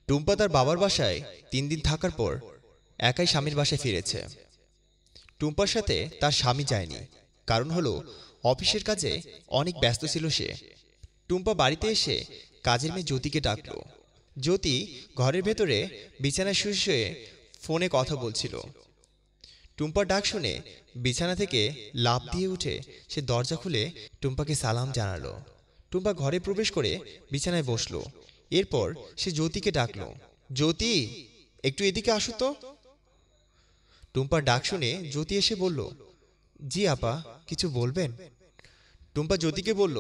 টুম্পা তার বাবার বাসায় 3 দিন থাকার পর একাই স্বামীর বাসায় ফিরেছে। টুম্পার সাথে তার স্বামী যায়নি, কারণ হলো অফিসের কাজে অনেক ব্যস্ত ছিল সে। টুম্পা বাড়িতে এসে কাজের মেয়ে জ্যোতিকে ডাকল। জ্যোতি ঘরের ভেতরে বিছানায় শুয়ে শুয়ে ফোনে কথা বলছিল। টুম্পার ডাক শুনে বিছানা থেকে লাফ দিয়ে উঠে সে দরজা খুলে টুম্পাকে সালাম জানালো। টুম্পা ঘরে প্রবেশ করে বিছানায় বসলো। এরপর সে জ্যোতিকে ডাকল, জ্যোতি, একটু এদিকে আসো তো। টুম্পার ডাক শুনে জ্যোতি এসে বলল, জি আপা, কিছু বলবেন? টুম্পা জ্যোতিকে বলল,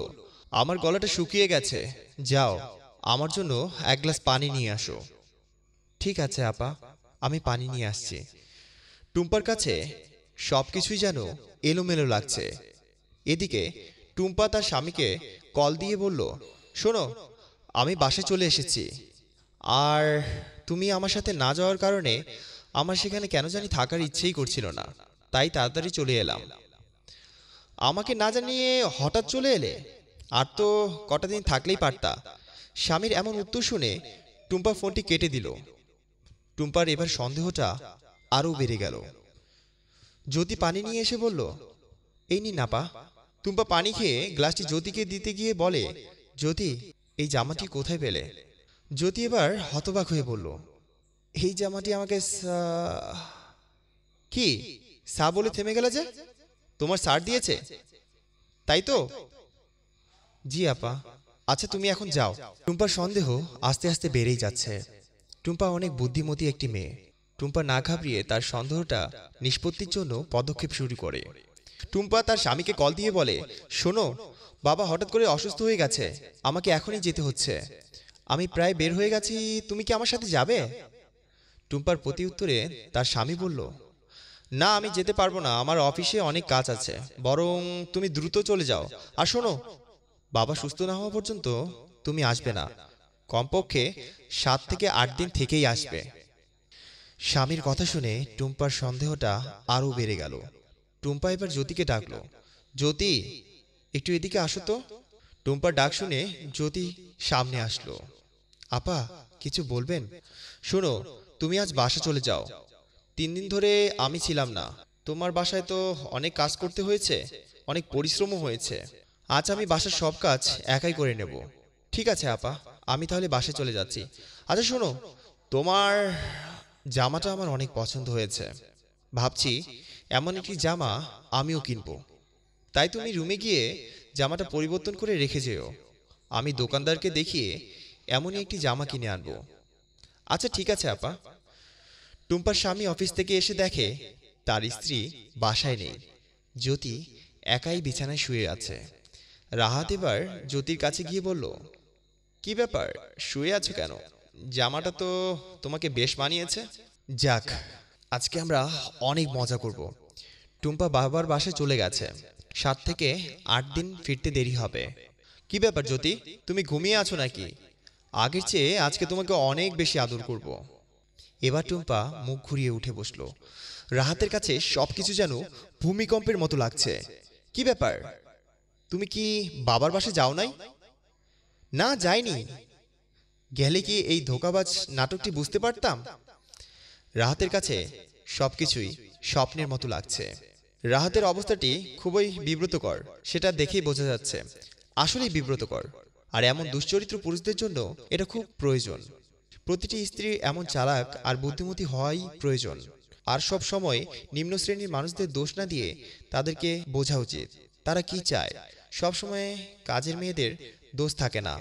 আমার গলাটা শুকিয়ে গেছে, যাও আমার জন্য 1 গ্লাস পানি নিয়ে আসো। ঠিক আছে আপা, আমি পানি নিয়ে আসছি। টুম্পার কাছে সবকিছুই যেন এলোমেলো লাগছে। এদিকে টুম্পা তার স্বামীকে কল দিয়ে বলল, শোনো, আমি বাসায় চলে এসেছি, আর তুমি আমার সাথে না যাওয়ার কারণে আমার সেখানে কেন জানি থাকার ইচ্ছেই করছিল না, তাই তাড়াতাড়ি চলে এলাম। আমাকে না জানিয়ে হঠাৎ চলে এলে, আর তো কটা দিন থাকলেই পারতা। স্বামীর এমন উত্তর শুনে টুম্পা ফোনটি কেটে দিল। টুম্পার এবার সন্দেহটা আরও বেড়ে গেল। জ্যোতি পানি নিয়ে এসে বলল, এই নিন আপা। টুম্পা পানি খেয়ে গ্লাসটি জ্যোতিকে দিতে গিয়ে বলে, জ্যোতি, এই জামাটি কোথায় পেলে? জ্যোতি এবার হতবাক হয়ে বলল, এই জামাটি আমাকে কি সা বলে থেমে গেল যে? তোমার স্যার দিয়েছে, তাই তো? জি আপা। আচ্ছা তুমি এখন যাও। টুম্পার সন্দেহ আস্তে আস্তে বেড়েই যাচ্ছে। টুম্পা অনেক বুদ্ধিমতী একটি মেয়ে। টুম্পা না ঘাবড়িয়ে তার সন্দেহটা নিষ্পত্তির জন্য পদক্ষেপ শুরু করে। টুম্পা তার স্বামীকে কল দিয়ে বলে, শোনো, বাবা হঠাৎ করে অসুস্থ হয়ে গেছে, আমাকে এখনই যেতে হচ্ছে। আমি প্রায় বের হয়ে গেছি, তুমি কি আমার সাথে যাবে? টুম্পার প্রতি উত্তরে তার স্বামী বলল, না, আমি যেতে পারবো না, আমার অফিসে অনেক কাজ আছে, বরং তুমি দ্রুত চলে যাও। আর শোনো, বাবা সুস্থ না হওয়া পর্যন্ত তুমি আসবে না, কমপক্ষে 7 থেকে 8 দিন থেকেই আসবে। স্বামীর কথা শুনে টুম্পার সন্দেহটা আরও বেড়ে গেল। টুম্পা এবার জ্যোতিকে ডাকলো, জ্যোতি, একটু এদিকে আসো তো। টুম্পার ডাক শুনে জ্যোতি সামনে আসলো। আপা, কিছু বলবেন? শোনো, তুমি আজ বাসা চলে যাও। 3 দিন ধরে আমি ছিলাম না, তোমার বাসায় তো অনেক কাজ করতে হয়েছে, অনেক পরিশ্রমও হয়েছে। আজ আমি বাসার সব কাজ একাই করে নেব। ঠিক আছে আপা, আমি তাহলে বাসায় চলে যাচ্ছি। আচ্ছা শোনো, তোমার জামাটা আমার অনেক পছন্দ হয়েছে, ভাবছি এমন একটি জামা আমিও কিনবো। তাই তুমি রুমে গিয়ে জামাটা পরিবর্তন করে রেখে যেও, আমি দোকানদারকে দেখিয়ে এমনই একটি জামা কিনে আনবো। আচ্ছা ঠিক আছে আপা। টুম্পার স্বামী অফিস থেকে এসে দেখে তার স্ত্রী বাসায় নেই। জ্যোতি একাই বিছানায় শুয়ে আছে। রাহাত এবার জ্যোতির কাছে গিয়ে বলল, কি ব্যাপার, শুয়ে আছো কেন? জামাটা তো তোমাকে বেশ মানিয়েছে। যাক, আজকে আমরা অনেক মজা করব। টুম্পা বাবার বাসায় চলে গেছে, 7 থেকে 8 দিন ফিরতে দেরি হবে। কি ব্যাপার জ্যোতি, তুমি ঘুমিয়ে আছো নাকি? আগের চেয়ে আজকে তোমাকে অনেক বেশি আদর করব। এবার টুম্পা মুখ ঘুরিয়ে উঠে বসলো। রাহাতের কাছে সবকিছু যেন ভূমিকম্পের মতো লাগছে। কি ব্যাপার, তুমি কি বাবার বাসায় যাও নাই? না, যাইনি। গেলে কি এই ধোঁকাবাজ নাটকটি বুঝতে পারতাম? রাহাতের কাছে সবকিছুই স্বপ্নের মতো লাগছে। রাহাতের অবস্থাটি খুবই বিব্রতকর, সেটা দেখেই বোঝা যাচ্ছে। আসলেই বিব্রতকর, আর এমন দুশ্চরিত্র পুরুষদের জন্য এটা খুব প্রয়োজন। প্রতিটি স্ত্রী এমন চালাক আর বুদ্ধিমতী হওয়াই প্রয়োজন। আর সব সময় নিম্ন শ্রেণীর মানুষদের দোষ না দিয়ে তাদেরকে বোঝা উচিত তারা কি চায়। সব সময় কাজের মেয়েদের দোষ থাকে না।